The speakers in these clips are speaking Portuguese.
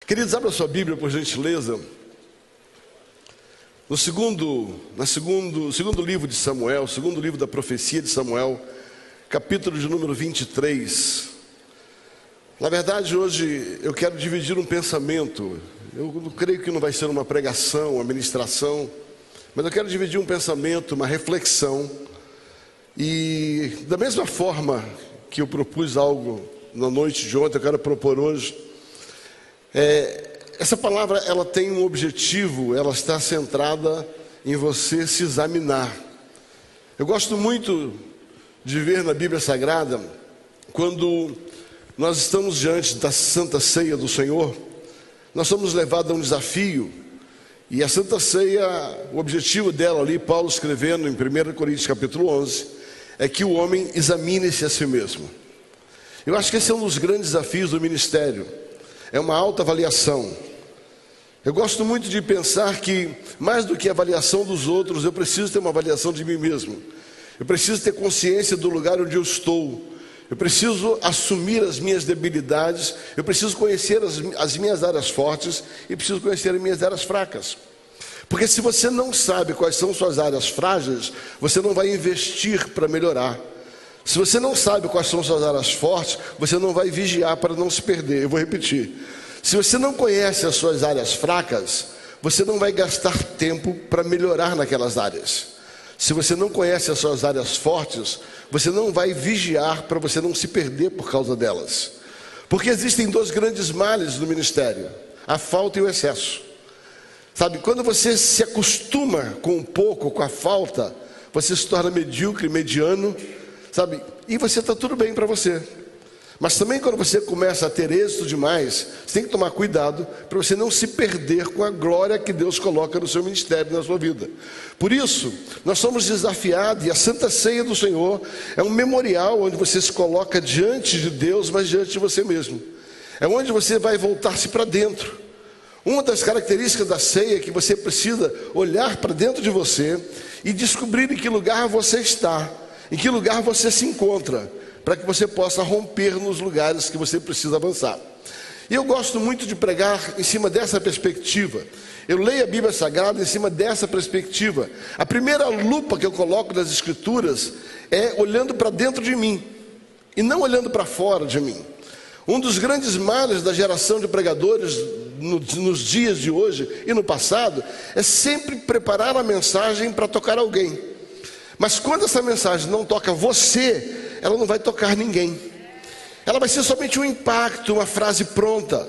Queridos, abra sua Bíblia, por gentileza, no segundo livro de Samuel, segundo livro da profecia de Samuel, capítulo de número 23. Na verdade, hoje eu quero dividir um pensamento. Eu creio que não vai ser uma pregação, uma ministração, mas eu quero dividir um pensamento, uma reflexão. E da mesma forma que eu propus algo na noite de ontem, eu quero propor hoje. Essa palavra, ela tem um objetivo, ela está centrada em você se examinar. Eu gosto muito de ver na Bíblia Sagrada, quando nós estamos diante da Santa Ceia do Senhor, nós somos levados a um desafio, e a Santa Ceia, o objetivo dela ali, Paulo escrevendo em 1 Coríntios capítulo 11, é que o homem examine-se a si mesmo. Eu acho que esse é um dos grandes desafios do ministério. É uma autoavaliação. Eu gosto muito de pensar que, mais do que a avaliação dos outros, eu preciso ter uma avaliação de mim mesmo. Eu preciso ter consciência do lugar onde eu estou. Eu preciso assumir as minhas debilidades. Eu preciso conhecer as minhas áreas fortes e preciso conhecer as minhas áreas fracas. Porque se você não sabe quais são suas áreas frágeis, você não vai investir para melhorar. Se você não sabe quais são suas áreas fortes, você não vai vigiar para não se perder. Eu vou repetir. Se você não conhece as suas áreas fracas, você não vai gastar tempo para melhorar naquelas áreas. Se você não conhece as suas áreas fortes, você não vai vigiar para você não se perder por causa delas. Porque existem dois grandes males no ministério: a falta e o excesso. Sabe, quando você se acostuma com um pouco, com a falta, você se torna medíocre, mediano, sabe? E você está tudo bem para você. Mas também quando você começa a ter êxito demais, você tem que tomar cuidado para você não se perder com a glória que Deus coloca no seu ministério, na sua vida. Por isso, nós somos desafiados, e a Santa Ceia do Senhor é um memorial onde você se coloca diante de Deus, mas diante de você mesmo. É onde você vai voltar-se para dentro. Uma das características da ceia é que você precisa olhar para dentro de você e descobrir em que lugar você está, em que lugar você se encontra, para que você possa romper nos lugares que você precisa avançar. E eu gosto muito de pregar em cima dessa perspectiva. Eu leio a Bíblia Sagrada em cima dessa perspectiva. A primeira lupa que eu coloco nas Escrituras é olhando para dentro de mim, e não olhando para fora de mim. Um dos grandes males da geração de pregadores nos dias de hoje e no passado é sempre preparar a mensagem para tocar alguém. Mas quando essa mensagem não toca você, ela não vai tocar ninguém. Ela vai ser somente um impacto, uma frase pronta.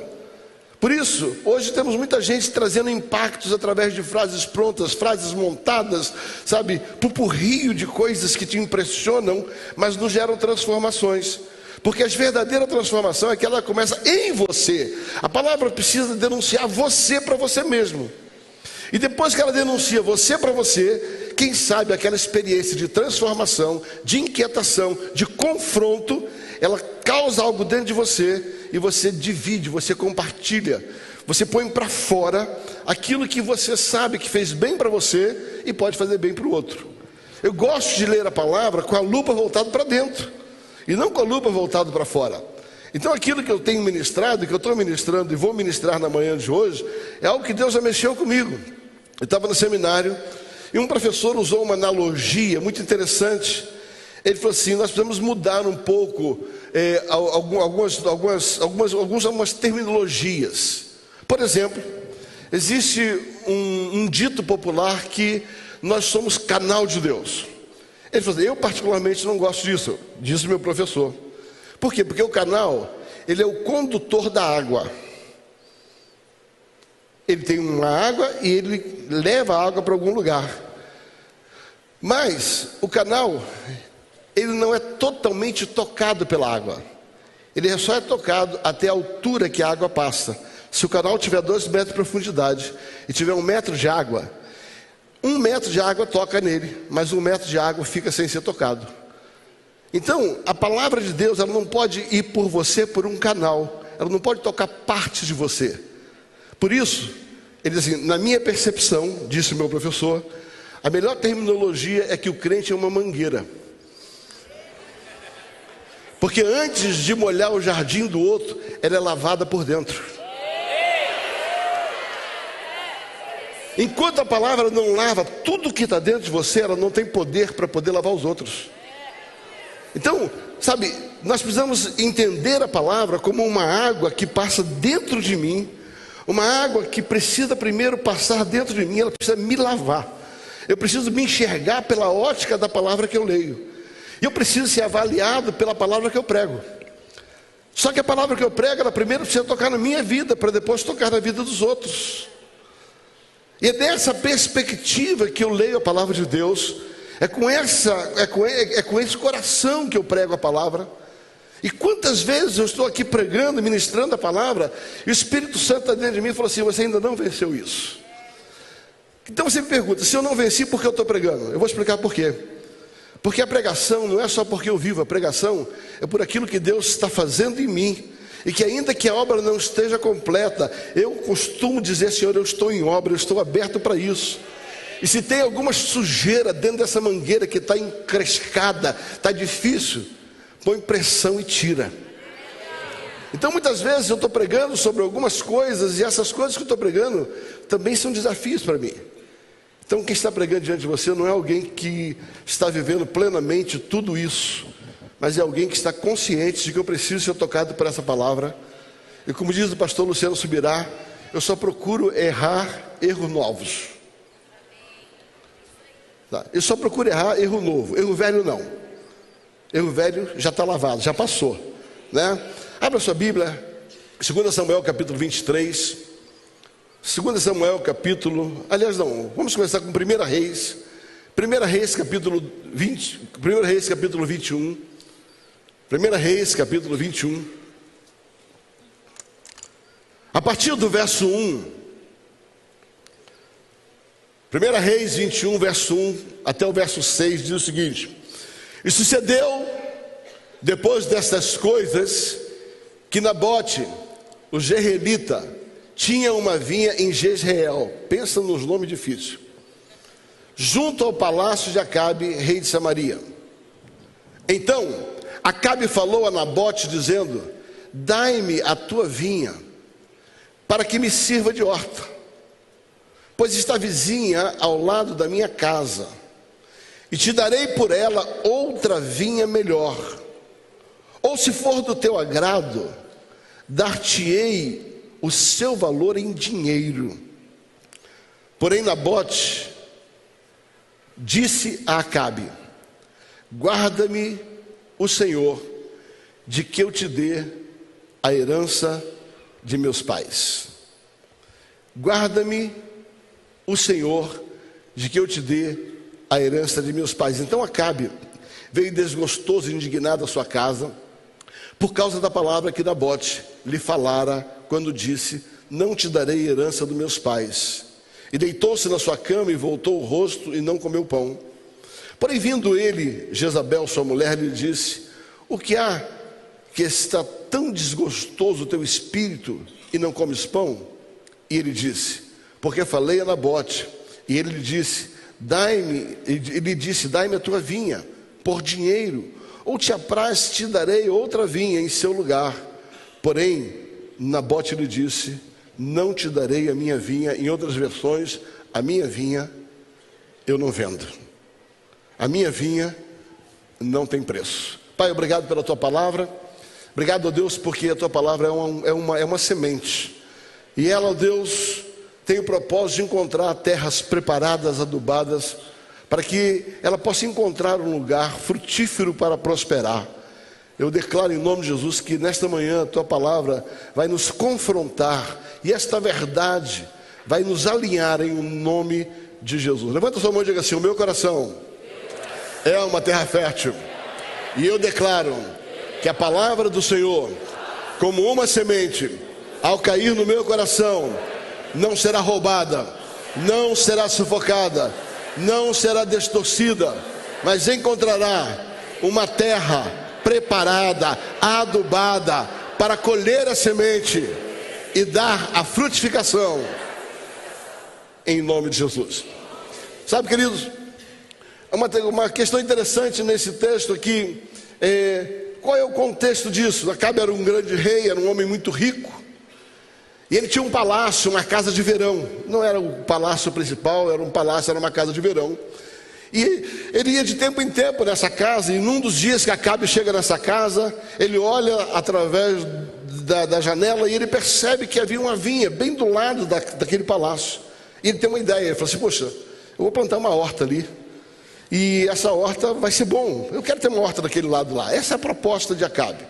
Por isso, hoje temos muita gente trazendo impactos através de frases prontas, frases montadas, sabe, pupurrio de coisas que te impressionam, mas não geram transformações. Porque a verdadeira transformação é que ela começa em você. A palavra precisa denunciar você para você mesmo. E depois que ela denuncia você para você, quem sabe aquela experiência de transformação, de inquietação, de confronto, ela causa algo dentro de você e você divide, você compartilha, você põe para fora aquilo que você sabe que fez bem para você e pode fazer bem para o outro. Eu gosto de ler a palavra com a lupa voltada para dentro e não com a lupa voltada para fora. Então aquilo que eu tenho ministrado, que eu estou ministrando e vou ministrar na manhã de hoje, é algo que Deus já mexeu comigo. Eu estava no seminário e um professor usou uma analogia muito interessante. Ele falou assim: nós precisamos mudar um pouco algumas terminologias. Por exemplo, existe um dito popular que nós somos canal de Deus. Ele falou assim: eu particularmente não gosto disso, disse meu professor. Por quê? Porque o canal, ele é o condutor da água. Ele tem uma água e ele leva a água para algum lugar. Mas o canal, ele não é totalmente tocado pela água. Ele só é tocado até a altura que a água passa. Se o canal tiver 2 metros de profundidade e tiver 1 metro de água, 1 metro de água toca nele, mas 1 metro de água fica sem ser tocado. Então, a palavra de Deus, ela não pode ir por você por um canal. Ela não pode tocar parte de você. Por isso, ele diz assim: na minha percepção, disse o meu professor, a melhor terminologia é que o crente é uma mangueira. Porque antes de molhar o jardim do outro, ela é lavada por dentro. Enquanto a palavra não lava tudo que está dentro de você, ela não tem poder para poder lavar os outros. Então, sabe, nós precisamos entender a palavra como uma água que passa dentro de mim, uma água que precisa primeiro passar dentro de mim, ela precisa me lavar. Eu preciso me enxergar pela ótica da palavra que eu leio. E eu preciso ser avaliado pela palavra que eu prego. Só que a palavra que eu prego, ela primeiro precisa tocar na minha vida, para depois tocar na vida dos outros. E é dessa perspectiva que eu leio a palavra de Deus. É com esse coração que eu prego a palavra. E quantas vezes eu estou aqui pregando, ministrando a palavra, e o Espírito Santo está dentro de mim e falou assim: você ainda não venceu isso. Então você me pergunta: se eu não venci, por que eu estou pregando? Eu vou explicar por quê. Porque a pregação não é só porque eu vivo, a pregação é por aquilo que Deus está fazendo em mim. E que ainda que a obra não esteja completa, eu costumo dizer: Senhor, eu estou em obra, eu estou aberto para isso. E se tem alguma sujeira dentro dessa mangueira que está encrescada, está difícil, põe pressão e tira. Então muitas vezes eu estou pregando sobre algumas coisas, e essas coisas que eu estou pregando também são desafios para mim. Então quem está pregando diante de você não é alguém que está vivendo plenamente tudo isso, mas é alguém que está consciente de que eu preciso ser tocado por essa palavra. E como diz o pastor Luciano Subirá, eu só procuro errar erros novos. Tá? Eu só procuro errar erro novo, erro velho não. Erro velho já está lavado, já passou, né? Abra sua Bíblia, 2 Samuel capítulo 23. 2 Samuel capítulo... Aliás não, vamos começar com 1 Reis. 1 Reis capítulo 20, 1 Reis capítulo 21. 1 Reis capítulo 21. A partir do verso 1. 1 Reis 21, verso 1 até o verso 6 diz o seguinte: e sucedeu, depois destas coisas, que Nabote, o Jezreelita, tinha uma vinha em Jezreel. Pensa nos nomes difíceis. Junto ao palácio de Acabe, rei de Samaria. Então Acabe falou a Nabote, dizendo: dai-me a tua vinha, para que me sirva de horta, pois está vizinha ao lado da minha casa, e te darei por ela outra vinha melhor. Ou se for do teu agrado, dar-te-ei o seu valor em dinheiro. Porém Nabote disse a Acabe: guarda-me o Senhor, de que eu te dê a herança de meus pais. Guarda-me o Senhor, de que eu te dê a herança de meus pais. Então Acabe veio desgostoso e indignado à sua casa, por causa da palavra que Nabote lhe falara, quando disse: não te darei herança dos meus pais. E deitou-se na sua cama e voltou o rosto e não comeu pão. Porém vindo ele, Jezabel sua mulher, lhe disse: o que há que está tão desgostoso o teu espírito e não comes pão? E ele disse: porque falei a Nabote. E ele lhe disse: dai-me a tua vinha por dinheiro, ou te apraz, te darei outra vinha em seu lugar. Porém Nabote lhe disse: não te darei a minha vinha. Em outras versões, a minha vinha eu não vendo. A minha vinha não tem preço. Pai, obrigado pela tua palavra. Obrigado, ó Deus, porque a tua palavra é uma semente. E ela, ó Deus, tem o propósito de encontrar terras preparadas, adubadas, para que ela possa encontrar um lugar frutífero para prosperar. Eu declaro em nome de Jesus que nesta manhã a tua palavra vai nos confrontar, e esta verdade vai nos alinhar em nome de Jesus. Levanta a sua mão e diga assim: o meu coração é uma terra fértil, e eu declaro que a palavra do Senhor, como uma semente, ao cair no meu coração, não será roubada, não será sufocada, não será distorcida, mas encontrará uma terra preparada, adubada, para colher a semente e dar a frutificação, em nome de Jesus. Sabe, queridos, uma questão interessante nesse texto aqui, qual é o contexto disso? Acabe era um grande rei, era um homem muito rico, E ele tinha um palácio, uma casa de verão. Não era o palácio principal, era um palácio, era uma casa de verão. E ele ia de tempo em tempo nessa casa, e num dos dias que Acabe chega nessa casa, ele olha através da janela e ele percebe que havia uma vinha bem do lado daquele palácio. E ele tem uma ideia, ele fala assim: poxa, eu vou plantar uma horta ali, e essa horta vai ser bom, eu quero ter uma horta daquele lado lá. Essa é a proposta de Acabe.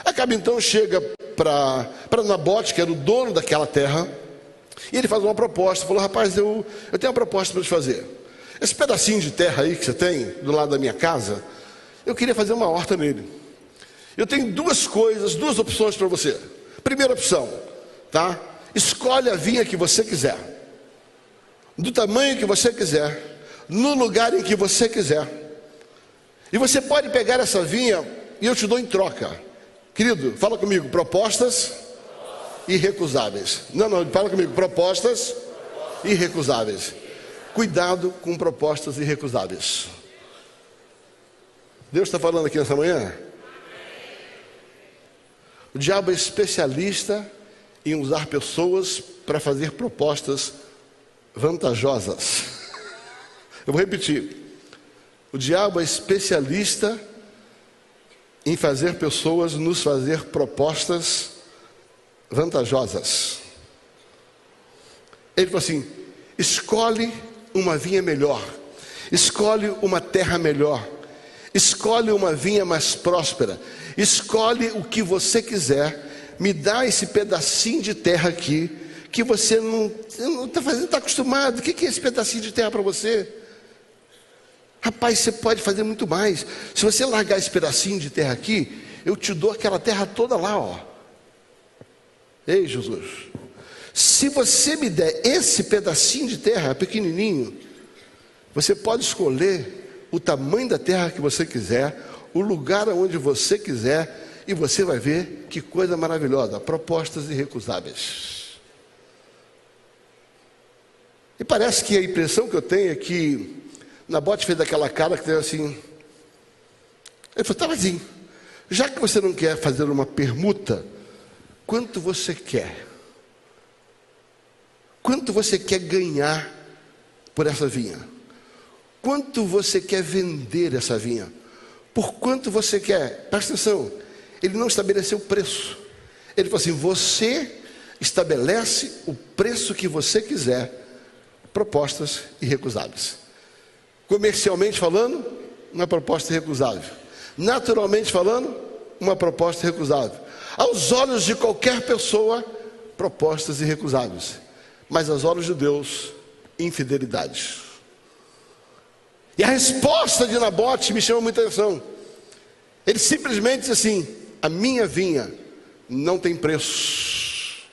Acabe então chega para Nabote, que era o dono daquela terra, e ele faz uma proposta, falou: rapaz, eu tenho uma proposta para te fazer. Esse pedacinho de terra aí que você tem do lado da minha casa, eu queria fazer uma horta nele. Eu tenho duas opções para você. Primeira opção, tá? Escolhe a vinha que você quiser, do tamanho que você quiser, no lugar em que você quiser. E você pode pegar essa vinha e eu te dou em troca. Querido, fala comigo: propostas irrecusáveis. Não, fala comigo: propostas irrecusáveis. Cuidado com propostas irrecusáveis. Deus está falando aqui nessa manhã. O diabo é especialista em usar pessoas para fazer propostas vantajosas. Eu vou repetir. O diabo é especialista em fazer pessoas nos fazer propostas vantajosas. Ele falou assim: escolhe uma vinha melhor, escolhe uma terra melhor, escolhe uma vinha mais próspera, escolhe o que você quiser, me dá esse pedacinho de terra aqui, que você não está acostumado. O que é esse pedacinho de terra para você? Rapaz, você pode fazer muito mais. Se você largar esse pedacinho de terra aqui, eu te dou aquela terra toda lá, ó. Ei, Jesus, se você me der esse pedacinho de terra pequenininho, você pode escolher o tamanho da terra que você quiser, o lugar onde você quiser, e você vai ver que coisa maravilhosa. Propostas irrecusáveis. E parece que a impressão que eu tenho é que Nabote fez aquela cara que tem assim. Ele falou: tá, mas assim, já que você não quer fazer uma permuta, quanto você quer? Quanto você quer ganhar por essa vinha? Quanto você quer vender essa vinha? Por quanto você quer? Presta atenção, ele não estabeleceu preço. Ele falou assim: você estabelece o preço que você quiser. Propostas irrecusáveis. Comercialmente falando, uma proposta irrecusável. Naturalmente falando, uma proposta irrecusável. Aos olhos de qualquer pessoa, propostas irrecusáveis. Mas aos olhos de Deus, infidelidade. E a resposta de Nabote me chama muita atenção. Ele simplesmente diz assim: a minha vinha não tem preço.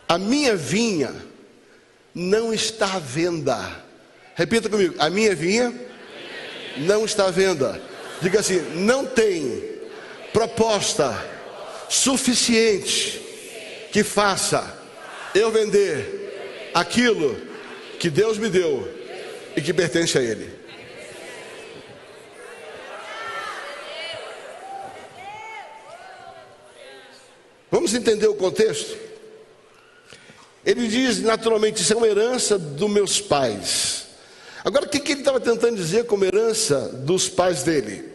A minha vinha não está à venda. Repita comigo: a minha vinha não está à venda. Diga assim: não tem proposta suficiente que faça eu vender aquilo que Deus me deu e que pertence a Ele. Vamos entender o contexto? Ele diz naturalmente: isso é uma herança dos meus pais. Agora, o que ele estava tentando dizer como herança dos pais dele?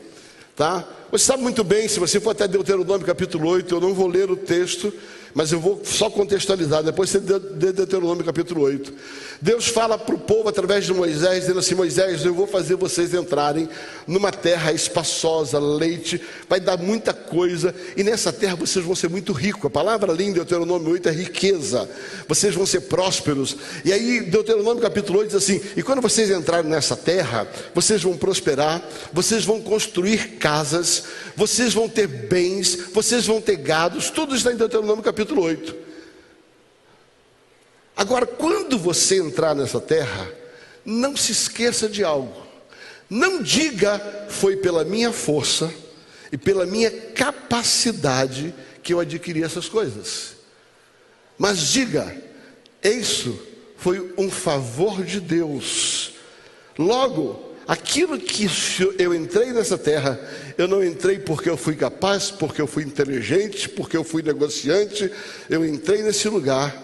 Tá? Você sabe muito bem, se você for até Deuteronômio capítulo 8, eu não vou ler o texto, mas eu vou só contextualizar. Depois você lê Deuteronômio capítulo 8. Deus fala para o povo através de Moisés, dizendo assim: Moisés, eu vou fazer vocês entrarem numa terra espaçosa, leite, vai dar muita coisa, e nessa terra vocês vão ser muito ricos. A palavra ali em Deuteronômio 8 é riqueza. Vocês vão ser prósperos. E aí Deuteronômio capítulo 8 diz assim: e quando vocês entrarem nessa terra, vocês vão prosperar, vocês vão construir casas, vocês vão ter bens, vocês vão ter gados. Tudo está em Deuteronômio capítulo 8. Agora, quando você entrar nessa terra, não se esqueça de algo. Não diga: foi pela minha força e pela minha capacidade que eu adquiri essas coisas. Mas diga: isso foi um favor de Deus. Logo, aquilo que eu entrei nessa terra, eu não entrei porque eu fui capaz, porque eu fui inteligente, porque eu fui negociante. Eu entrei nesse lugar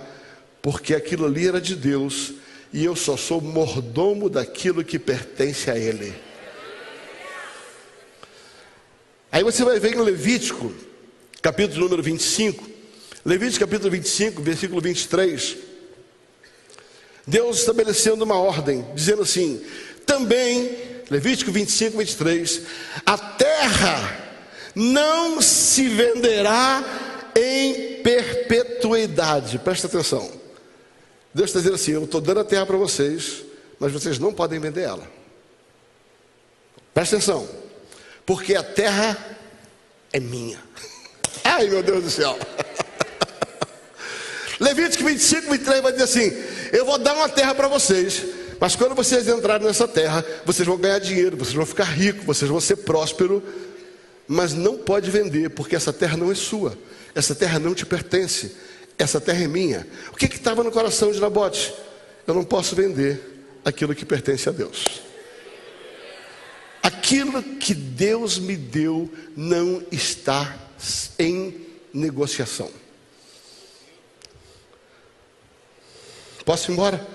porque aquilo ali era de Deus, e eu só sou mordomo daquilo que pertence a Ele. Aí você vai ver em Levítico, capítulo número 25, Levítico capítulo 25, versículo 23, Deus estabelecendo uma ordem, dizendo assim: também, Levítico 25, 23, a terra não se venderá em perpetuidade. Presta atenção. Deus está dizendo assim: eu estou dando a terra para vocês, mas vocês não podem vender ela. Presta atenção, porque a terra é minha. Ai, meu Deus do céu. Levítico 25, 23 vai dizer assim: eu vou dar uma terra para vocês, mas quando vocês entrarem nessa terra, vocês vão ganhar dinheiro, vocês vão ficar ricos, vocês vão ser prósperos, mas não pode vender, porque essa terra não é sua, essa terra não te pertence, essa terra é minha. O que estava no coração de Nabote? Eu não posso vender aquilo que pertence a Deus. Aquilo que Deus me deu não está em negociação. Posso ir embora?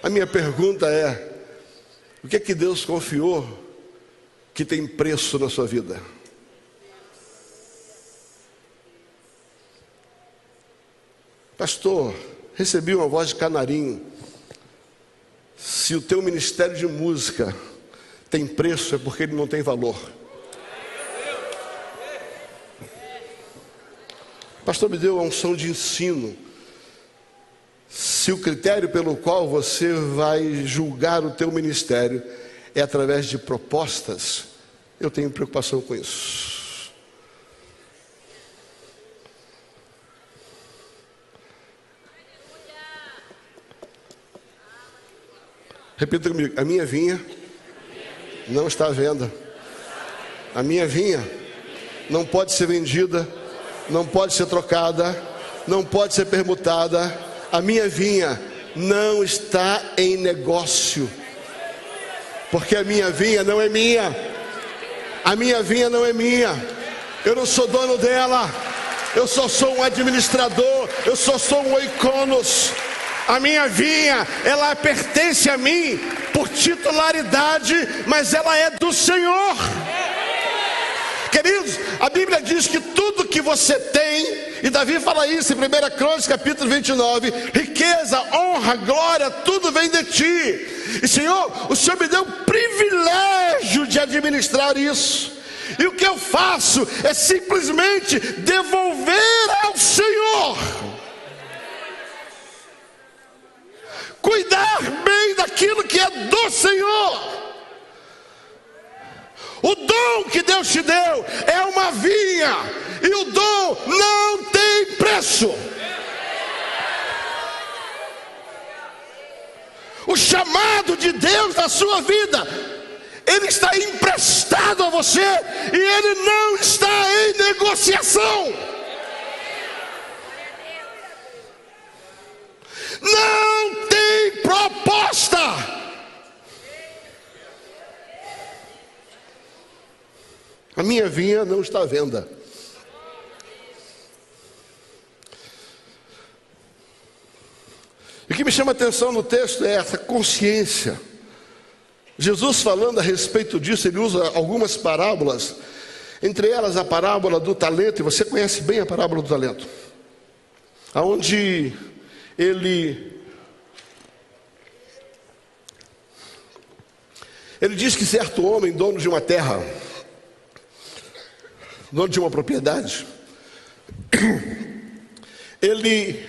A minha pergunta é: o que é que Deus confiou que tem preço na sua vida? Pastor, recebi uma voz de canarinho. Se o teu ministério de música tem preço, é porque ele não tem valor. Pastor, me deu a unção de ensino. Se o critério pelo qual você vai julgar o teu ministério é através de propostas, eu tenho preocupação com isso. Repita comigo: a minha vinha não está à venda. A minha vinha não pode ser vendida, não pode ser trocada, não pode ser permutada. A minha vinha não está em negócio, porque a minha vinha não é minha. A minha vinha não é minha. Eu não sou dono dela. Eu só sou um administrador. Eu só sou um oikonos. A minha vinha, ela pertence a mim por titularidade, mas ela é do Senhor. Queridos, a Bíblia diz que tudo que você tem, e Davi fala isso em 1 Crônicas capítulo 29, riqueza, honra, glória, tudo vem de ti. E Senhor, o Senhor me deu o privilégio de administrar isso. E o que eu faço é simplesmente devolver ao Senhor. Cuidar bem daquilo que é do Senhor. O dom que Deus te deu é uma vinha, e o dom não tem preço. O chamado de Deus na sua vida, ele está emprestado a você, e ele não está em negociação. Não tem proposta. A minha vinha não está à venda. O que me chama a atenção no texto é essa consciência. Jesus, falando a respeito disso, ele usa algumas parábolas, entre elas a parábola do talento, e você conhece bem a parábola do talento, aonde ele diz que certo homem, dono de uma terra, dono de uma propriedade, ele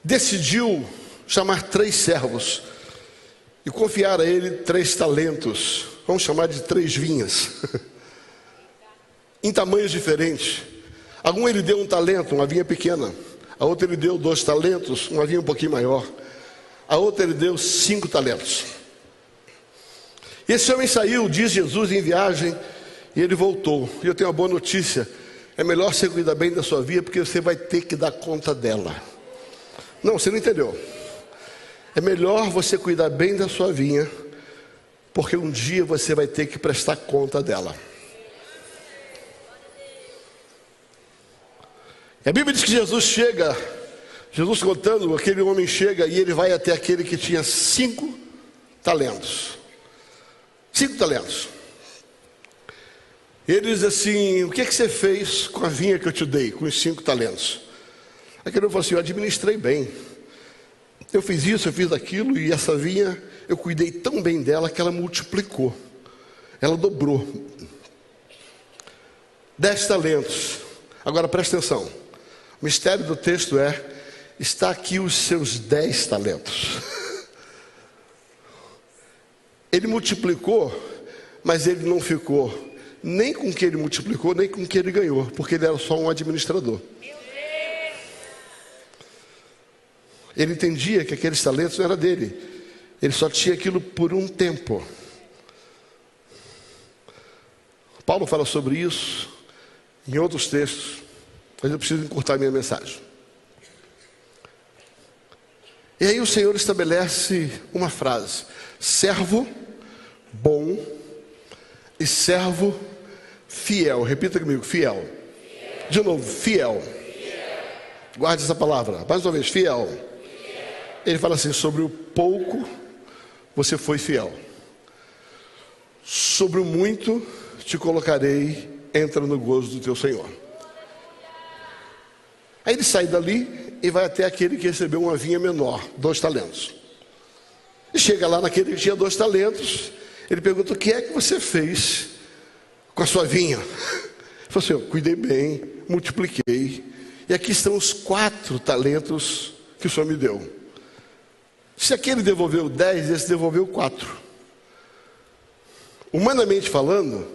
decidiu chamar 3 servos e confiar a ele 3 talentos, vamos chamar de 3 vinhas, em tamanhos diferentes. A um ele deu 1 talento, uma vinha pequena. A outra ele deu 2 talentos, uma vinha um pouquinho maior. A outra ele deu 5 talentos. E esse homem saiu, diz Jesus, em viagem, e ele voltou. E eu tenho uma boa notícia: é melhor você cuidar bem da sua vida, porque você vai ter que dar conta dela. Não, você não entendeu. É melhor você cuidar bem da sua vinha, porque um dia você vai ter que prestar conta dela. E a Bíblia diz que Jesus contando, aquele homem chega e ele vai até aquele que tinha 5 talentos. 5 talentos. Ele diz assim: o que é que você fez com a vinha que eu te dei, com os 5 talentos? Aquele homem falou assim: eu administrei bem. Eu fiz isso, eu fiz aquilo, e essa vinha, eu cuidei tão bem dela que ela multiplicou. Ela dobrou. 10 talentos. Agora presta atenção. O mistério do texto está aqui os seus 10 talentos. Ele multiplicou, mas ele não ficou nem com o que ele multiplicou, nem com o que ele ganhou, porque ele era só um administrador. Ele entendia que aqueles talentos não eram dele. Ele só tinha aquilo por um tempo. Paulo fala sobre isso em outros textos, mas eu preciso encurtar minha mensagem. E aí o Senhor estabelece uma frase: servo bom e servo fiel. Repita comigo: fiel. De novo, fiel. Guarde essa palavra. Mais uma vez, fiel. Ele fala assim: sobre o pouco você foi fiel, sobre o muito te colocarei, entra no gozo do teu Senhor. Aí ele sai dali e vai até aquele que recebeu uma vinha menor, 2 talentos. E chega lá naquele que tinha 2 talentos. Ele pergunta: o que é que você fez com a sua vinha? Ele falou assim: eu cuidei bem, multipliquei, e aqui estão os 4 talentos que o Senhor me deu. Se aquele devolveu 10, esse devolveu 4. Humanamente falando,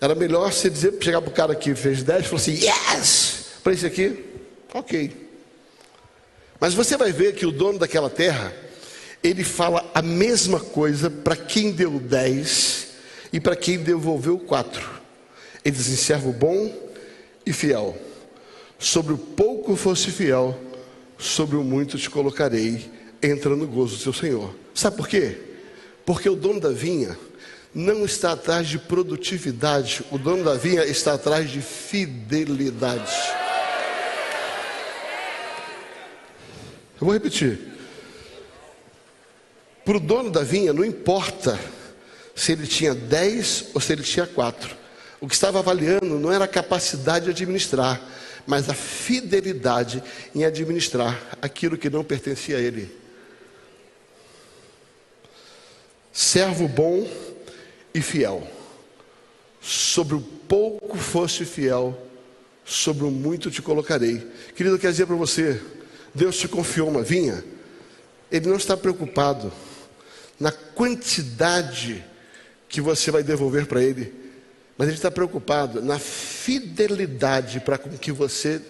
era melhor você chegar para o cara que fez 10 e falar assim: yes! Para esse aqui, ok. Mas você vai ver que o dono daquela terra, ele fala a mesma coisa para quem deu 10 e para quem devolveu 4. Ele diz assim: servo bom e fiel, sobre o pouco fosse fiel, sobre o muito te colocarei, entra no gozo do seu Senhor. Sabe por quê? Porque o dono da vinha não está atrás de produtividade, o dono da vinha está atrás de fidelidade. Eu vou repetir. Para o dono da vinha não importa se ele tinha 10 ou se ele tinha 4. O que estava avaliando não era a capacidade de administrar, mas a fidelidade em administrar aquilo que não pertencia a ele. Servo bom e fiel, sobre o pouco foste fiel, sobre o muito te colocarei. Querido, eu quero dizer para você, Deus te confiou uma vinha. Ele não está preocupado na quantidade que você vai devolver para Ele, mas Ele está preocupado na fidelidade para com que você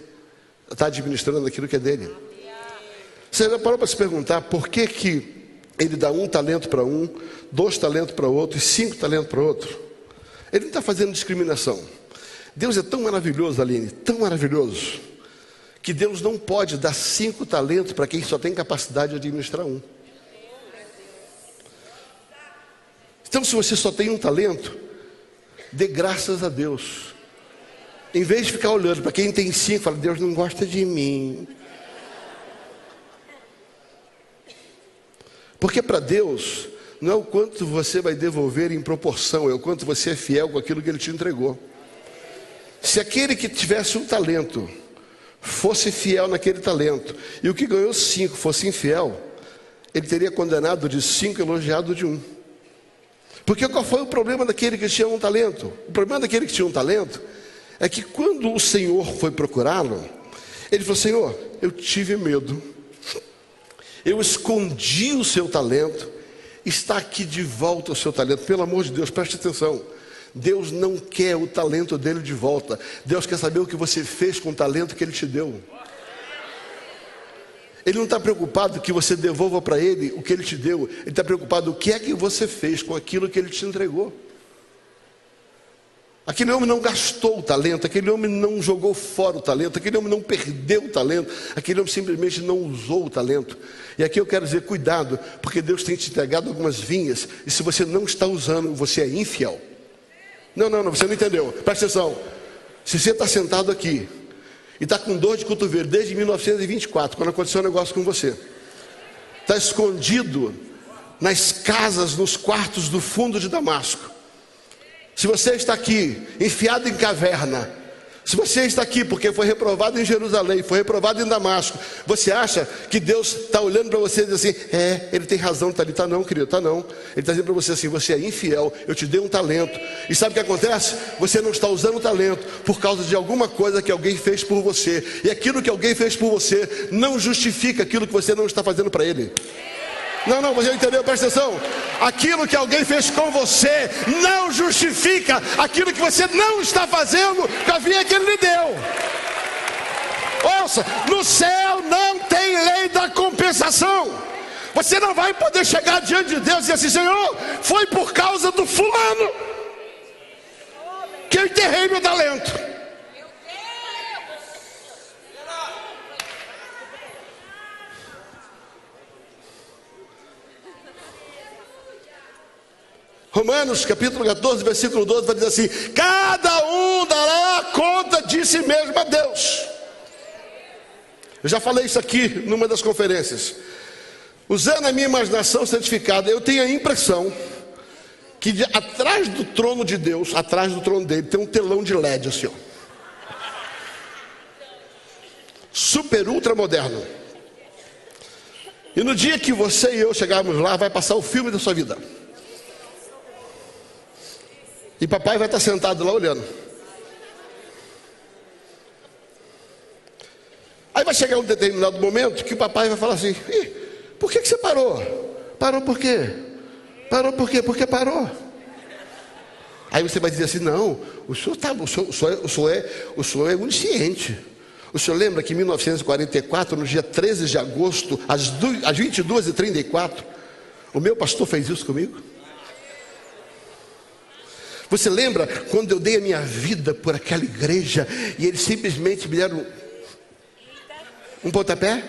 está administrando aquilo que é dele. Você já parou para se perguntar por que Ele dá 1 talento para um, 2 talentos para outro e 5 talentos para outro? Ele não está fazendo discriminação. Deus é tão maravilhoso, Aline, tão maravilhoso, que Deus não pode dar 5 talentos para quem só tem capacidade de administrar 1. Então, se você só tem 1 talento, dê graças a Deus. Em vez de ficar olhando para quem tem 5, fala: Deus não gosta de mim. Porque para Deus não é o quanto você vai devolver em proporção, é o quanto você é fiel com aquilo que Ele te entregou. Se aquele que tivesse 1 talento fosse fiel naquele talento, e o que ganhou 5 fosse infiel, ele teria condenado de 5, elogiado de 1. Porque qual foi o problema daquele que tinha 1 talento? O problema daquele que tinha 1 talento é que quando o Senhor foi procurá-lo, ele falou: Senhor, eu tive medo, eu escondi o seu talento, está aqui de volta o seu talento. Pelo amor de Deus, preste atenção. Deus não quer o talento dele de volta. Deus quer saber o que você fez com o talento que Ele te deu. Ele não está preocupado que você devolva para Ele o que Ele te deu. Ele está preocupado o que é que você fez com aquilo que Ele te entregou. Aquele homem não gastou o talento, aquele homem não jogou fora o talento, aquele homem não perdeu o talento, aquele homem simplesmente não usou o talento. E aqui eu quero dizer, cuidado, porque Deus tem te entregado algumas vinhas, e se você não está usando, você é infiel. Não, você não entendeu, presta atenção. Se você está sentado aqui, e está com dor de cotovelo desde 1924, quando aconteceu um negócio com você, está escondido nas casas, nos quartos do fundo de Damasco. Se você está aqui, enfiado em caverna, se você está aqui porque foi reprovado em Jerusalém, foi reprovado em Damasco, você acha que Deus está olhando para você e diz assim, ele tem razão, está ali, está não, querido, está não. Ele está dizendo para você assim, você é infiel, eu te dei um talento. E sabe o que acontece? Você não está usando o talento por causa de alguma coisa que alguém fez por você. E aquilo que alguém fez por você não justifica aquilo que você não está fazendo para ele. Não, você entendeu? Presta atenção. Aquilo que alguém fez com você não justifica aquilo que você não está fazendo com a vinha que ele lhe deu. Ouça, no céu não tem lei da compensação. Você não vai poder chegar diante de Deus e dizer assim, Senhor, foi por causa do fulano que eu enterrei meu talento. Romanos capítulo 14, versículo 12 vai dizer assim, cada um dará conta de si mesmo a Deus. Eu já falei isso aqui numa das conferências. Usando a minha imaginação santificada, eu tenho a impressão que atrás do trono de Deus, atrás do trono dele, tem um telão de LED assim, ó. Super ultra moderno. E no dia que você e eu chegarmos lá, vai passar o filme da sua vida. E papai vai estar sentado lá olhando. Aí vai chegar um determinado momento que o papai vai falar assim, por que você parou? Parou por quê? Parou por quê? Porque parou. Aí você vai dizer assim, não, o senhor é onisciente. O senhor lembra que em 1944, no dia 13 de agosto, às 22h34, o meu pastor fez isso comigo? Você lembra quando eu dei a minha vida por aquela igreja e eles simplesmente me deram um pontapé?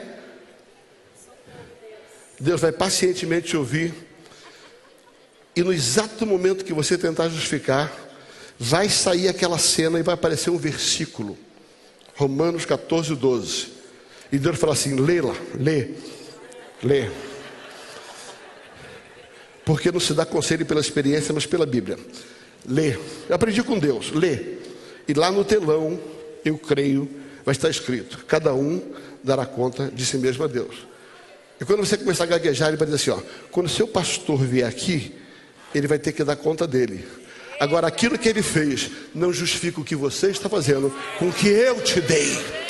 Deus vai pacientemente te ouvir e no exato momento que você tentar justificar, vai sair aquela cena e vai aparecer um versículo, Romanos 14, 12, e Deus fala assim, lê, porque não se dá conselho pela experiência, mas pela Bíblia. Lê, eu aprendi com Deus, lê, e lá no telão, eu creio, vai estar escrito, cada um dará conta de si mesmo a Deus. E quando você começar a gaguejar, ele vai dizer assim, quando o seu pastor vier aqui, ele vai ter que dar conta dele. Agora, aquilo que ele fez, não justifica o que você está fazendo com o que eu te dei.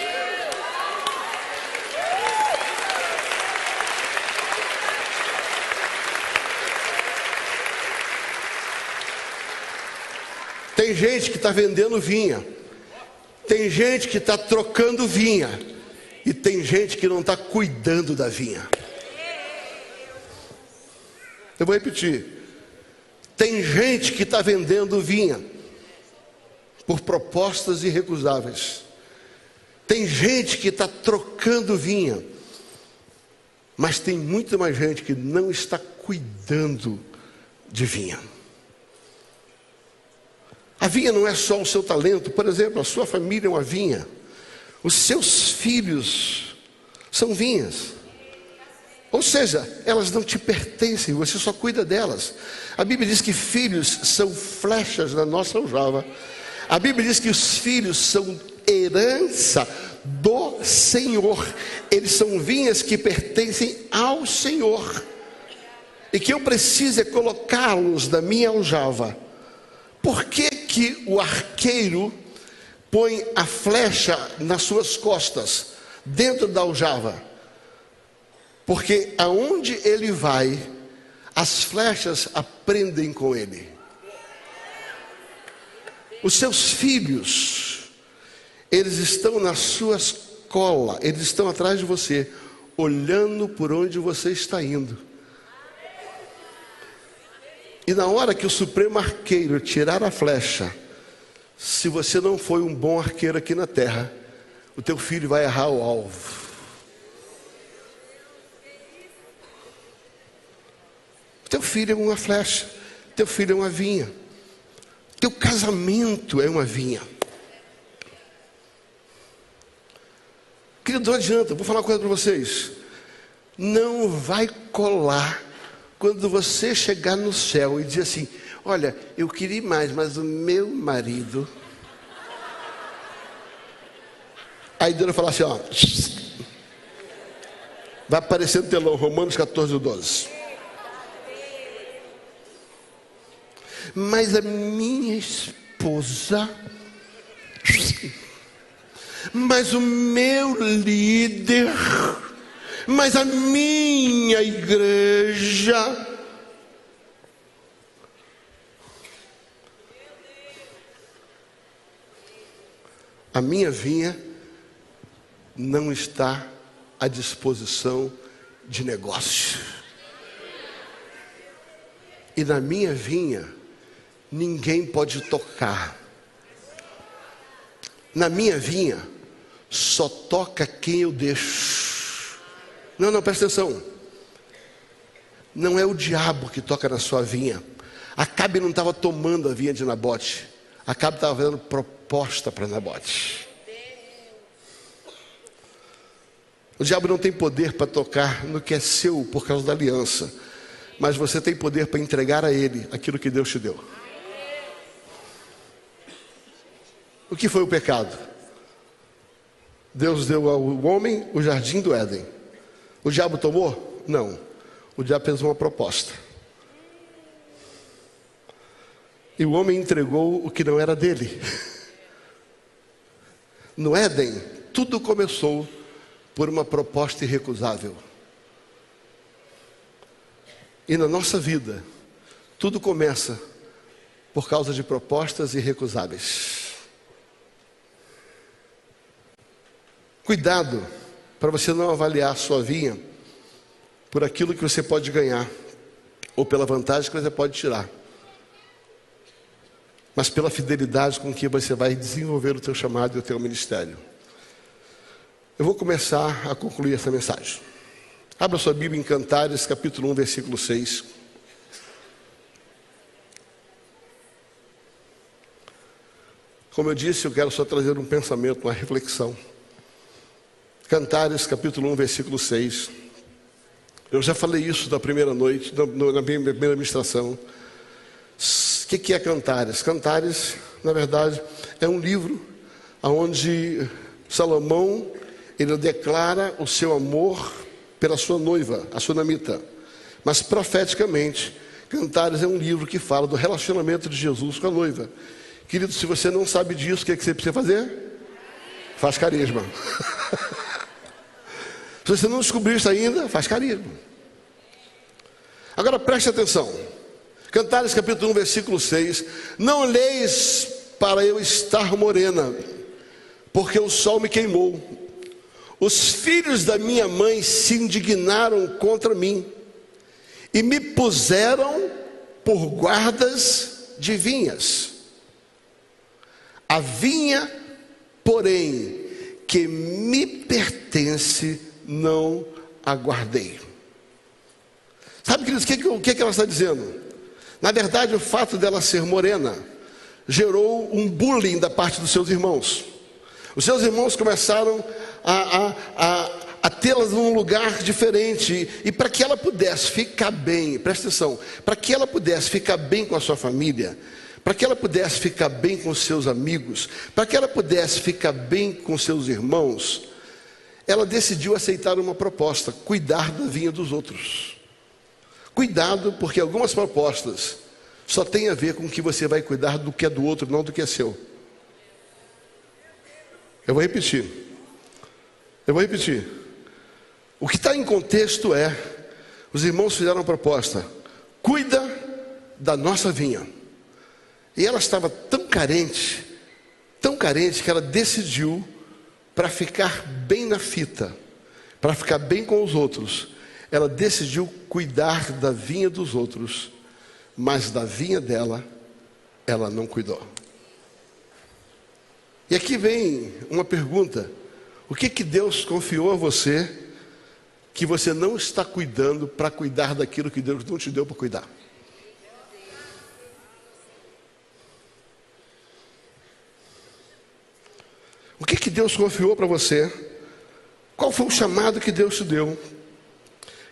Tem gente que está vendendo vinha, tem gente que está trocando vinha, e tem gente que não está cuidando da vinha. Eu vou repetir, tem gente que está vendendo vinha, por propostas irrecusáveis, tem gente que está trocando vinha, mas tem muita mais gente que não está cuidando de vinha. A vinha não é só o seu talento, por exemplo, a sua família é uma vinha, os seus filhos são vinhas, ou seja, elas não te pertencem, você só cuida delas. A Bíblia diz que filhos são flechas na nossa aljava, a Bíblia diz que os filhos são herança do Senhor, eles são vinhas que pertencem ao Senhor, e que eu preciso é colocá-los na minha aljava. Por que o arqueiro põe a flecha nas suas costas, dentro da aljava? Porque aonde ele vai, as flechas aprendem com ele. Os seus filhos, eles estão nas suas colas, eles estão atrás de você, olhando por onde você está indo. E na hora que o supremo arqueiro tirar a flecha, se você não foi um bom arqueiro aqui na terra, o teu filho vai errar o alvo. Teu filho é uma flecha, teu filho é uma vinha, teu casamento é uma vinha. Querido, não adianta, vou falar uma coisa para vocês. Não vai colar quando você chegar no céu e dizer assim: olha, eu queria mais, mas o meu marido... Aí Deus vai falar assim, ó, vai aparecer no telão, Romanos 14:12. Mas a minha esposa, mas o meu líder, mas a minha igreja... A minha vinha não está à disposição de negócio. E na minha vinha, ninguém pode tocar. Na minha vinha, só toca quem eu deixo. Não, presta atenção. Não é o diabo que toca na sua vinha. Acabe não estava tomando a vinha de Nabote. Acabe estava fazendo proposta para Nabote. O diabo não tem poder para tocar no que é seu por causa da aliança. Mas você tem poder para entregar a ele aquilo que Deus te deu. O que foi o pecado? Deus deu ao homem o jardim do Éden. O diabo tomou? Não. O diabo fez uma proposta. E o homem entregou o que não era dele. No Éden, tudo começou por uma proposta irrecusável. E na nossa vida, tudo começa por causa de propostas irrecusáveis. Cuidado para você não avaliar a sua vinha por aquilo que você pode ganhar ou pela vantagem que você pode tirar, mas pela fidelidade com que você vai desenvolver o teu chamado e o teu ministério. Eu vou começar a concluir essa mensagem. Abra sua Bíblia em Cantares, capítulo 1, versículo 6. Como eu disse, eu quero só trazer um pensamento, uma reflexão. Cantares, capítulo 1, versículo 6. Eu já falei isso na primeira noite, na minha primeira ministração. O que é Cantares? Cantares, na verdade, é um livro onde Salomão, ele declara o seu amor pela sua noiva, a Sunamita. Mas profeticamente, Cantares é um livro que fala do relacionamento de Jesus com a noiva. Querido, se você não sabe disso, o que você precisa fazer? Faz carisma. Se você não descobriu isso ainda, faz carisma. Agora preste atenção. Cantares capítulo 1, versículo 6. Não olheis para eu estar morena, porque o sol me queimou. Os filhos da minha mãe se indignaram contra mim e me puseram por guardas de vinhas. A vinha, porém, que me pertence, não aguardei. Sabe, queridos, o que ela está dizendo? Na verdade, o fato dela ser morena gerou um bullying da parte dos seus irmãos. Os seus irmãos começaram a tê-las num lugar diferente. E para que ela pudesse ficar bem, presta atenção, para que ela pudesse ficar bem com a sua família, para que ela pudesse ficar bem com os seus amigos, para que ela pudesse ficar bem com seus irmãos, ela decidiu aceitar uma proposta: cuidar da vinha dos outros. Cuidado, porque algumas propostas só têm a ver com que você vai cuidar do que é do outro, não do que é seu. Eu vou repetir. O que está em contexto é: os irmãos fizeram uma proposta: cuida da nossa vinha. E ela estava tão carente que ela decidiu, para ficar bem na fita, para ficar bem com os outros, ela decidiu cuidar da vinha dos outros, mas da vinha dela, ela não cuidou. E aqui vem uma pergunta: o que Deus confiou a você que você não está cuidando para cuidar daquilo que Deus não te deu para cuidar? O que Deus confiou para você? Qual foi o chamado que Deus te deu?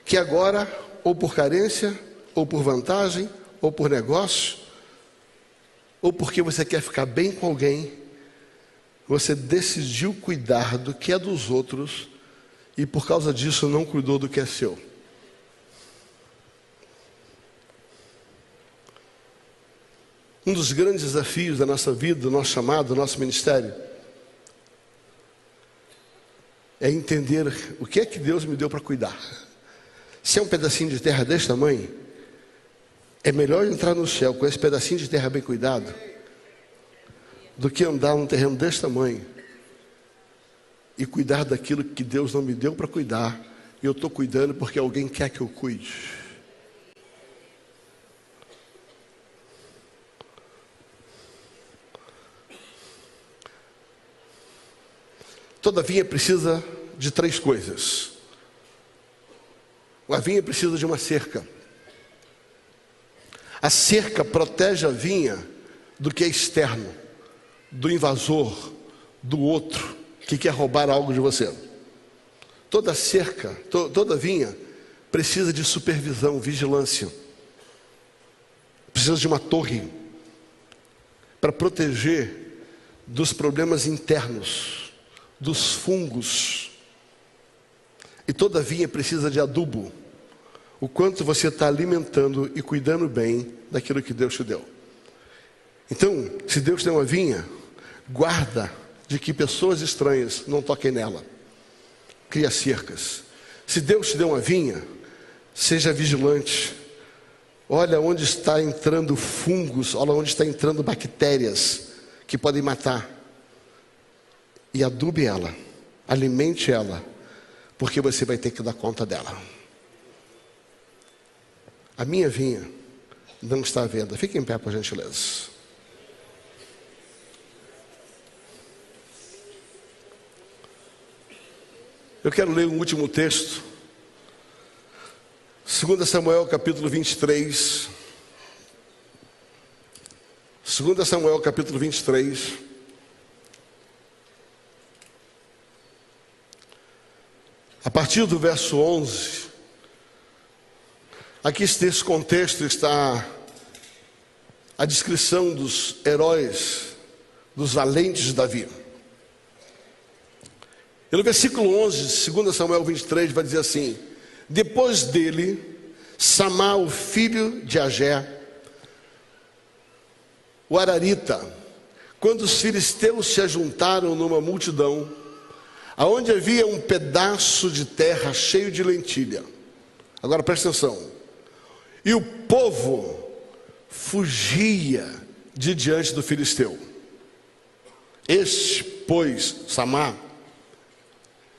Que agora, ou por carência, ou por vantagem, ou por negócio, ou porque você quer ficar bem com alguém, você decidiu cuidar do que é dos outros e por causa disso não cuidou do que é seu. Um dos grandes desafios da nossa vida, do nosso chamado, do nosso ministério, é entender o que é que Deus me deu para cuidar. Se é um pedacinho de terra desse tamanho, é melhor entrar no céu com esse pedacinho de terra bem cuidado do que andar num terreno desse tamanho e cuidar daquilo que Deus não me deu para cuidar, e eu estou cuidando porque alguém quer que eu cuide. Toda vinha precisa de 3 coisas. A vinha precisa de uma cerca. A cerca protege a vinha do que é externo, do invasor, do outro que quer roubar algo de você. Toda cerca, toda vinha precisa de supervisão, vigilância. Precisa de uma torre para proteger dos problemas internos, dos fungos. E toda vinha precisa de adubo. O quanto você está alimentando e cuidando bem daquilo que Deus te deu. Então, se Deus tem uma vinha, guarda de que pessoas estranhas não toquem nela. Cria cercas. Se Deus te deu uma vinha, seja vigilante. Olha onde está entrando fungos, olha onde está entrando bactérias que podem matar. E adube ela, alimente ela, porque você vai ter que dar conta dela. A minha vinha não está à venda. Fique em pé, por gentileza. Eu quero ler um último texto. 2 Samuel capítulo 23. 2 Samuel capítulo 23. A partir do verso 11. Aqui nesse contexto está a descrição dos heróis, dos valentes de Davi. E no versículo 11 de 2 Samuel 23 vai dizer assim: depois dele, Samá, o filho de Agé, o Ararita, quando os filisteus se ajuntaram numa multidão, aonde havia um pedaço de terra cheio de lentilha. Agora presta atenção. E o povo fugia de diante do filisteu. Este, pois, Samá,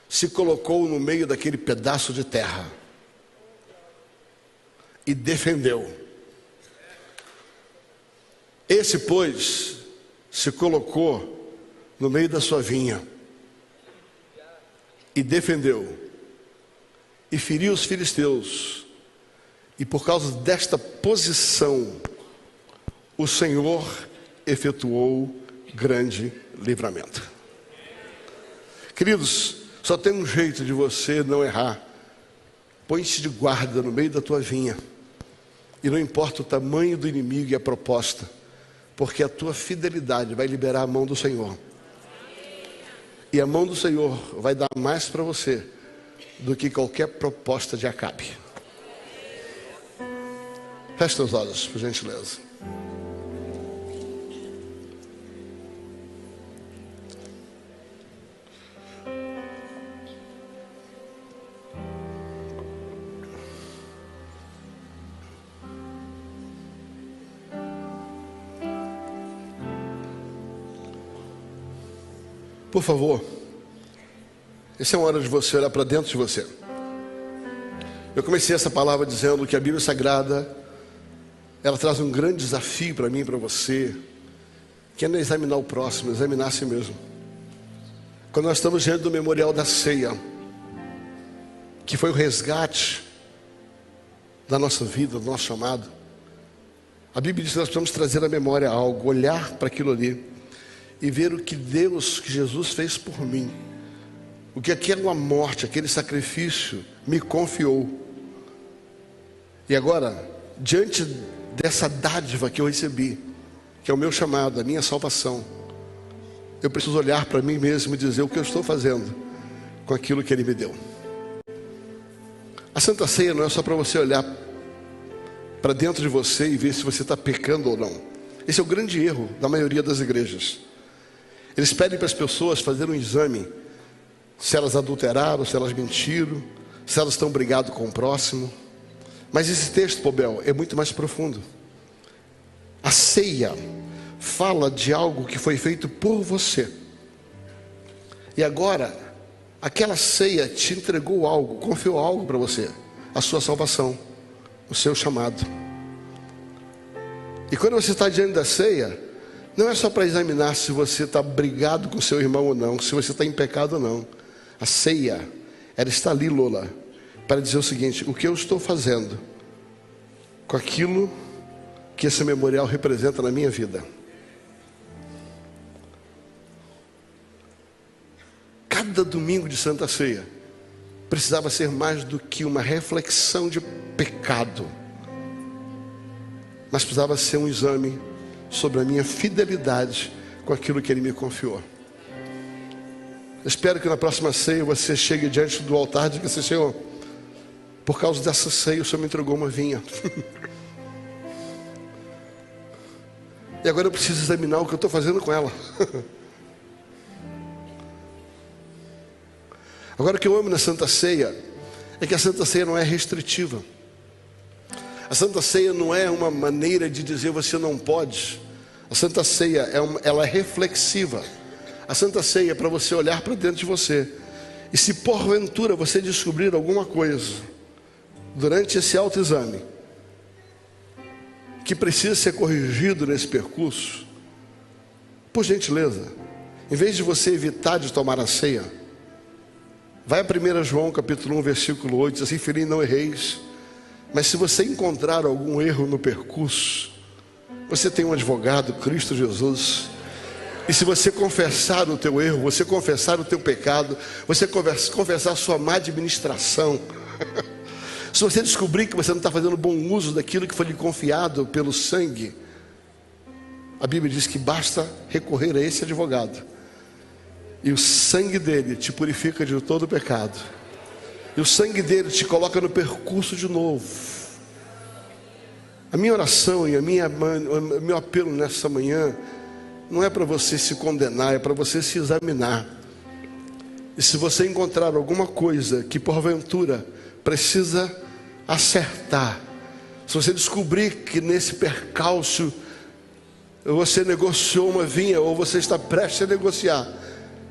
se colocou no meio daquele pedaço de terra e defendeu. Esse, pois, se colocou no meio da sua vinha e defendeu e feriu os filisteus. E por causa desta posição, o Senhor efetuou grande livramento. Queridos, só tem um jeito de você não errar. Põe-se de guarda no meio da tua vinha. E não importa o tamanho do inimigo e a proposta, porque a tua fidelidade vai liberar a mão do Senhor. E a mão do Senhor vai dar mais para você do que qualquer proposta de Acabe. Feche teus olhos, por gentileza. Por favor, essa é uma hora de você olhar para dentro de você. Eu comecei essa palavra dizendo que a Bíblia Sagrada, ela traz um grande desafio para mim e para você, que é não examinar o próximo, examinar a si mesmo. Quando nós estamos diante do memorial da ceia, que foi o resgate da nossa vida, do nosso chamado, a Bíblia diz que nós precisamos trazer à memória algo, olhar para aquilo ali e ver o que Deus, que Jesus fez por mim, o que aquela morte, aquele sacrifício me confiou. E agora, diante dessa dádiva que eu recebi, que é o meu chamado, a minha salvação, eu preciso olhar para mim mesmo e dizer o que eu estou fazendo com aquilo que Ele me deu. A Santa Ceia não é só para você olhar para dentro de você e ver se você está pecando ou não. Esse é o grande erro da maioria das igrejas. Eles pedem para as pessoas fazerem um exame, se elas adulteraram, se elas mentiram, se elas estão brigando com o próximo. Mas esse texto, Pobel, é muito mais profundo. A ceia fala de algo que foi feito por você. E agora, aquela ceia te entregou algo, confiou algo para você, a sua salvação, o seu chamado. E quando você está diante da ceia, não é só para examinar se você está brigado com seu irmão ou não, se você está em pecado ou não. A ceia, ela está ali, Lola, para dizer o seguinte: o que eu estou fazendo com aquilo que esse memorial representa na minha vida. Cada domingo de Santa Ceia precisava ser mais do que uma reflexão de pecado, mas precisava ser um exame sobre a minha fidelidade com aquilo que Ele me confiou. Eu espero que na próxima ceia você chegue diante do altar e diga assim: Senhor, por causa dessa ceia o Senhor me entregou uma vinha. E agora eu preciso examinar o que eu estou fazendo com ela. Agora, o que eu amo na Santa Ceia é que a Santa Ceia não é restritiva. A Santa Ceia não é uma maneira de dizer você não pode. A Santa Ceia ela é reflexiva. A Santa Ceia é para você olhar para dentro de você. E se porventura você descobrir alguma coisa durante esse autoexame que precisa ser corrigido nesse percurso, por gentileza, em vez de você evitar de tomar a ceia, vai a 1 João capítulo 1, versículo 8, diz assim: filhinho, não erreis, mas se você encontrar algum erro no percurso, você tem um advogado, Cristo Jesus. E se você confessar o teu erro, você confessar o teu pecado, você confessar a sua má administração, se você descobrir que você não está fazendo bom uso daquilo que foi lhe confiado pelo sangue, a Bíblia diz que basta recorrer a esse advogado, e o sangue dele te purifica de todo pecado, e o sangue dele te coloca no percurso de novo. A minha oração e o meu apelo nessa manhã não é para você se condenar, é para você se examinar. E se você encontrar alguma coisa que porventura precisa acertar, se você descobrir que nesse percalço você negociou uma vinha, ou você está prestes a negociar,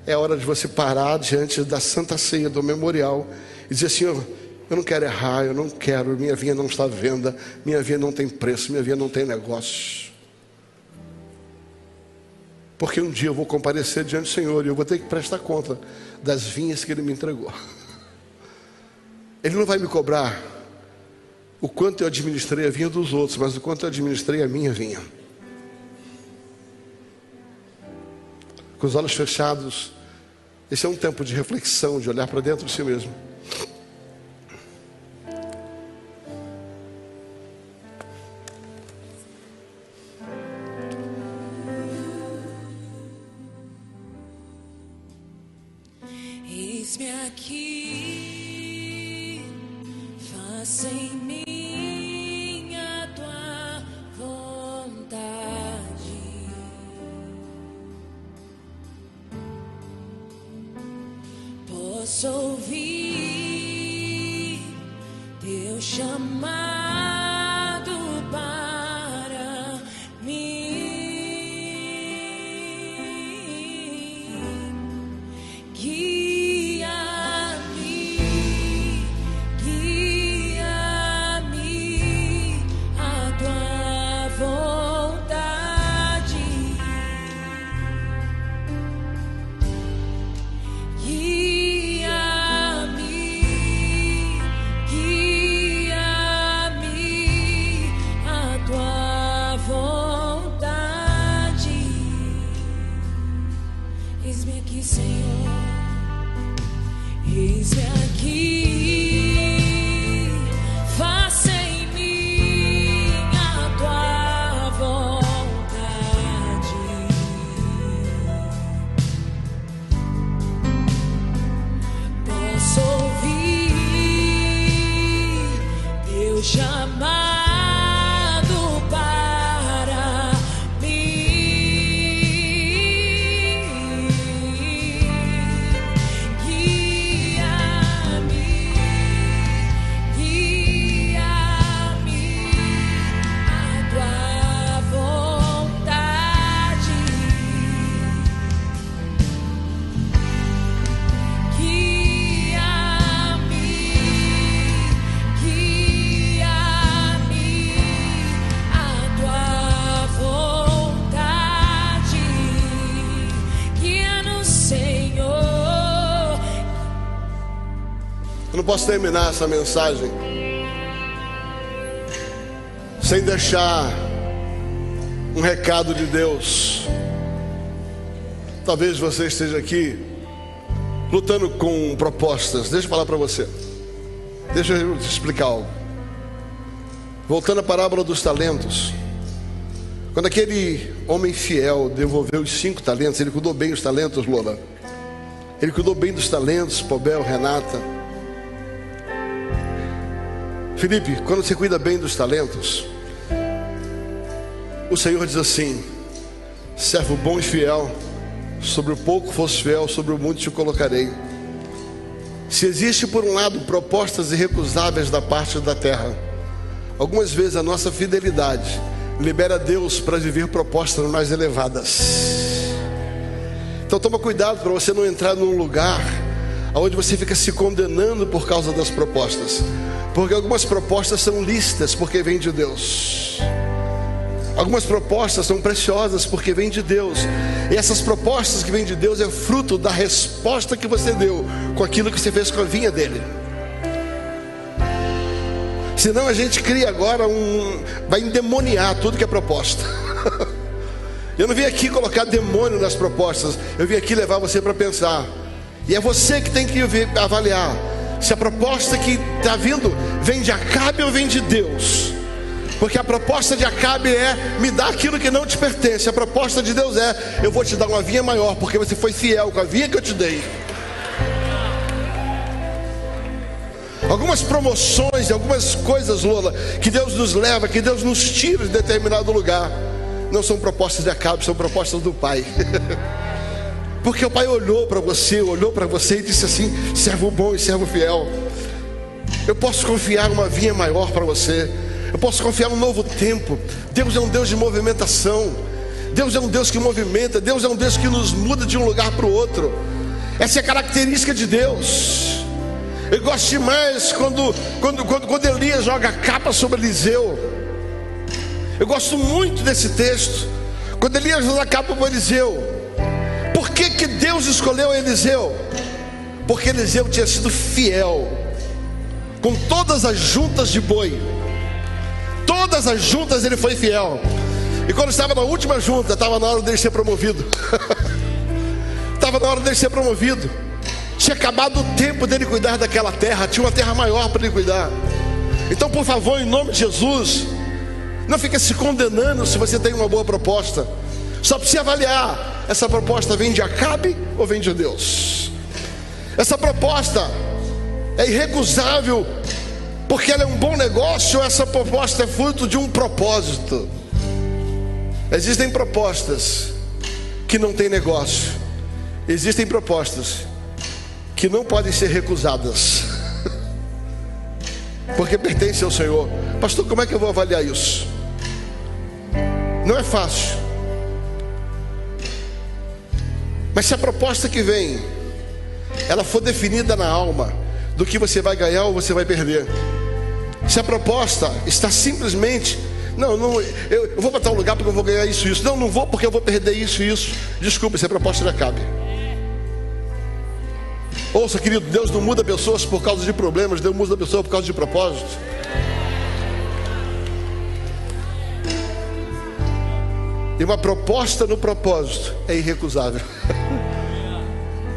é hora de você parar diante da Santa Ceia, do memorial, e dizer: Senhor, eu não quero errar, eu não quero, minha vinha não está à venda, minha vinha não tem preço, minha vinha não tem negócio. Porque um dia eu vou comparecer diante do Senhor e eu vou ter que prestar conta das vinhas que Ele me entregou. Ele não vai me cobrar o quanto eu administrei a vinha dos outros, mas o quanto eu administrei a minha vinha. Com os olhos fechados, esse é um tempo de reflexão, de olhar para dentro de si mesmo. Eis-me aqui, faça em mim a tua vontade. Posso ouvir teu chamado para mim. Senhor, eis-me aqui, faça em mim a tua vontade. Posso ouvir teu chamado para mim. Guia-me a tua vontade. Guia-nos, Senhor. Eu não posso terminar essa mensagem sem deixar um recado de Deus. Talvez você esteja aqui lutando com propostas. Deixa eu falar para você. Deixa eu te explicar algo. Voltando à parábola dos talentos. Quando aquele homem fiel devolveu os 5 talentos, ele cuidou bem dos talentos, Lola. Ele cuidou bem dos talentos, Pobel, Renata. Felipe, quando você cuida bem dos talentos, o Senhor diz assim: servo bom e fiel, sobre o pouco fosse fiel, sobre o muito te colocarei. Se existe por um lado propostas irrecusáveis da parte da terra, algumas vezes a nossa fidelidade libera Deus para viver propostas mais elevadas. Então toma cuidado para você não entrar num lugar onde você fica se condenando por causa das propostas, porque algumas propostas são lícitas porque vêm de Deus. Algumas propostas são preciosas porque vêm de Deus. E essas propostas que vêm de Deus é fruto da resposta que você deu com aquilo que você fez com a vinha dele. Senão a gente cria agora vai endemoniar tudo que é proposta. Eu não vim aqui colocar demônio nas propostas. Eu vim aqui levar você para pensar. E é você que tem que avaliar se a proposta que está vindo vem de Acabe ou vem de Deus. Porque a proposta de Acabe é: me dá aquilo que não te pertence. A proposta de Deus é: eu vou te dar uma vinha maior, porque você foi fiel com a vinha que eu te dei. Algumas promoções, algumas coisas, Lola, que Deus nos leva, que Deus nos tira de determinado lugar, não são propostas de Acabe, são propostas do Pai. Porque o Pai olhou para você e disse assim: servo bom e servo fiel, eu posso confiar uma vinha maior para você. Eu posso confiar um novo tempo. Deus é um Deus de movimentação. Deus é um Deus que movimenta. Deus é um Deus que nos muda de um lugar para o outro. Essa é a característica de Deus. Eu gosto demais quando Elias joga a capa sobre Eliseu. Eu gosto muito desse texto. Quando Elias joga a capa para Eliseu. Por que Deus escolheu Eliseu? Porque Eliseu tinha sido fiel com todas as juntas de boi. Todas as juntas ele foi fiel. E quando estava na última junta, estava na hora dele ser promovido. Estava na hora dele ser promovido. Tinha acabado o tempo dele cuidar daquela terra. Tinha uma terra maior para ele cuidar. Então, por favor, em nome de Jesus, não fique se condenando se você tem uma boa proposta. Só precisa avaliar: essa proposta vem de Acabe ou vem de Deus? Essa proposta é irrecusável porque ela é um bom negócio, ou essa proposta é fruto de um propósito? Existem propostas que não têm negócio. Existem propostas que não podem ser recusadas, porque pertencem ao Senhor. Pastor, como é que eu vou avaliar isso? Não é fácil. Mas se a proposta que vem, ela for definida na alma do que você vai ganhar ou você vai perder. Se a proposta está simplesmente: eu vou para tal lugar porque eu vou ganhar isso e isso. Não vou porque eu vou perder isso e isso. Desculpa, se a proposta já cabe. Ouça, querido, Deus não muda pessoas por causa de problemas. Deus muda pessoas por causa de propósito. E uma proposta no propósito é irrecusável.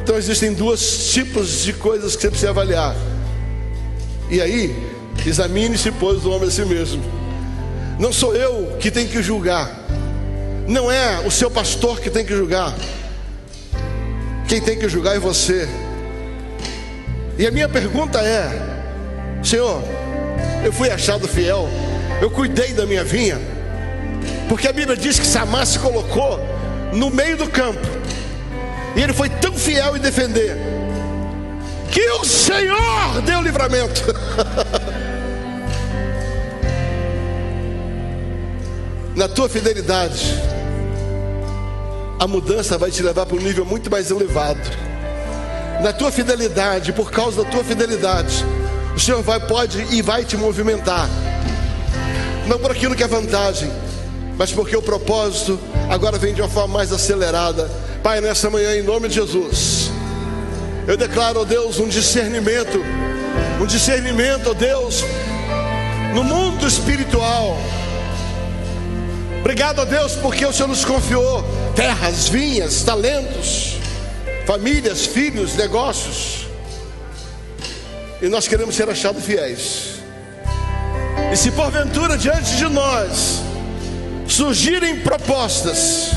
Então existem dois tipos de coisas que você precisa avaliar. E aí, examine-se, pois, o homem a si mesmo. Não sou eu que tenho que julgar, não é o seu pastor que tem que julgar. Quem tem que julgar é você. E a minha pergunta é: Senhor, eu fui achado fiel, eu cuidei da minha vinha, porque a Bíblia diz que Samar se colocou no meio do campo, e ele foi tão fiel em defender, que o Senhor deu livramento. Na tua fidelidade, a mudança vai te levar para um nível muito mais elevado. Na tua fidelidade, por causa da tua fidelidade, o Senhor pode e vai te movimentar. Não por aquilo que é vantagem, mas porque o propósito agora vem de uma forma mais acelerada. Pai, nessa manhã, em nome de Jesus, eu declaro, ó Deus, um discernimento, ó Deus, no mundo espiritual. Obrigado, ó Deus, porque o Senhor nos confiou terras, vinhas, talentos, famílias, filhos, negócios, e nós queremos ser achados fiéis. E se porventura diante de nós surgirem propostas,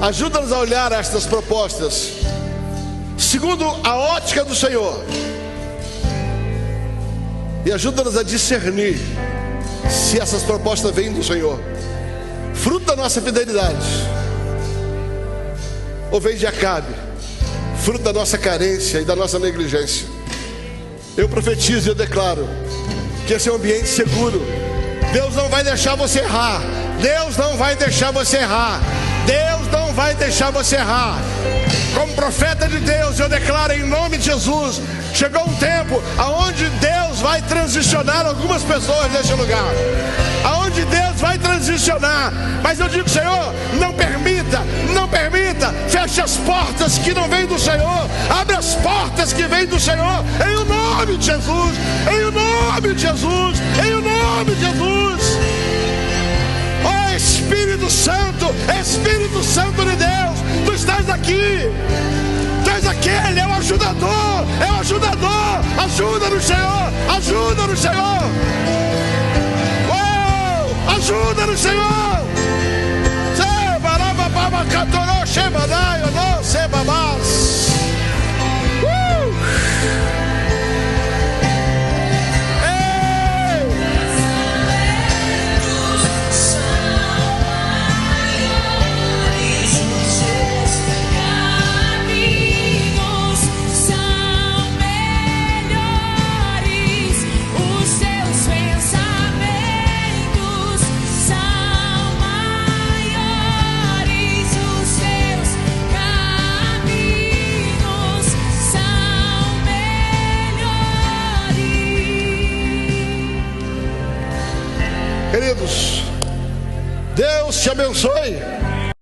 ajuda-nos a olhar estas propostas segundo a ótica do Senhor, e ajuda-nos a discernir se essas propostas vêm do Senhor, fruto da nossa fidelidade, ou vem de Acabe, fruto da nossa carência e da nossa negligência. Eu profetizo e eu declaro que esse é um ambiente seguro. Deus não vai deixar você errar. Deus não vai deixar você errar. Deus não vai deixar você errar. Como profeta de Deus, eu declaro em nome de Jesus, chegou um tempo aonde Deus vai transicionar algumas pessoas nesse lugar, aonde Deus vai transicionar. Mas eu digo, Senhor, não permita, feche as portas que não vêm do Senhor, abre as portas que vêm do Senhor, em o nome de Jesus, em o nome de Jesus, em o nome de Jesus. Oh Espírito Santo de Deus, tu estás aqui, tu és aquele, é o ajudador, ajuda-nos, Senhor, ajuda-nos, Senhor, oh, ajuda-nos, Senhor. Queridos, Deus te abençoe.